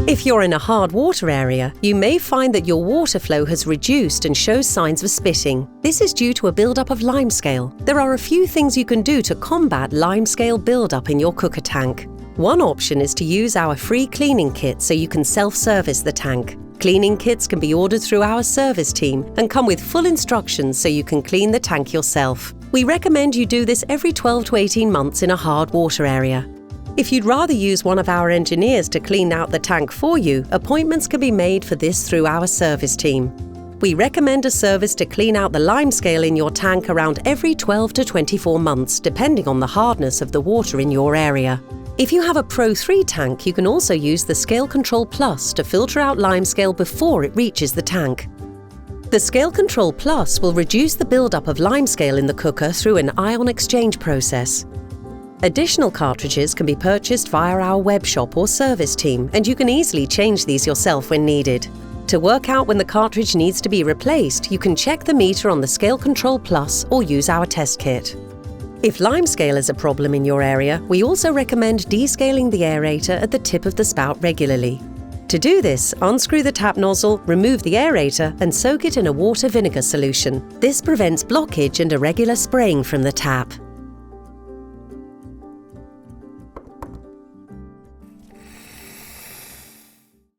If you're in a hard water area, you may find that your water flow has reduced and shows signs of spitting. This is due to a buildup of limescale. There are a few things you can do to combat limescale buildup in your cooker tank. One option is to use our free cleaning kit so you can self-service the tank. Cleaning kits can be ordered through our service team and come with full instructions so you can clean the tank yourself. We recommend you do this every 12 to 18 months in a hard water area. If you'd rather use one of our engineers to clean out the tank for you, appointments can be made for this through our service team. We recommend a service to clean out the limescale in your tank around every 12 to 24 months, depending on the hardness of the water in your area. If you have a Pro 3 tank, you can also use the Scale Control Plus to filter out limescale before it reaches the tank. The Scale Control Plus will reduce the buildup of limescale in the cooker through an ion exchange process. Additional cartridges can be purchased via our web shop or service team, and you can easily change these yourself when needed. To work out when the cartridge needs to be replaced, you can check the meter on the Scale Control Plus or use our test kit. If limescale is a problem in your area, we also recommend descaling the aerator at the tip of the spout regularly. To do this, unscrew the tap nozzle, remove the aerator and soak it in a water vinegar solution. This prevents blockage and irregular spraying from the tap.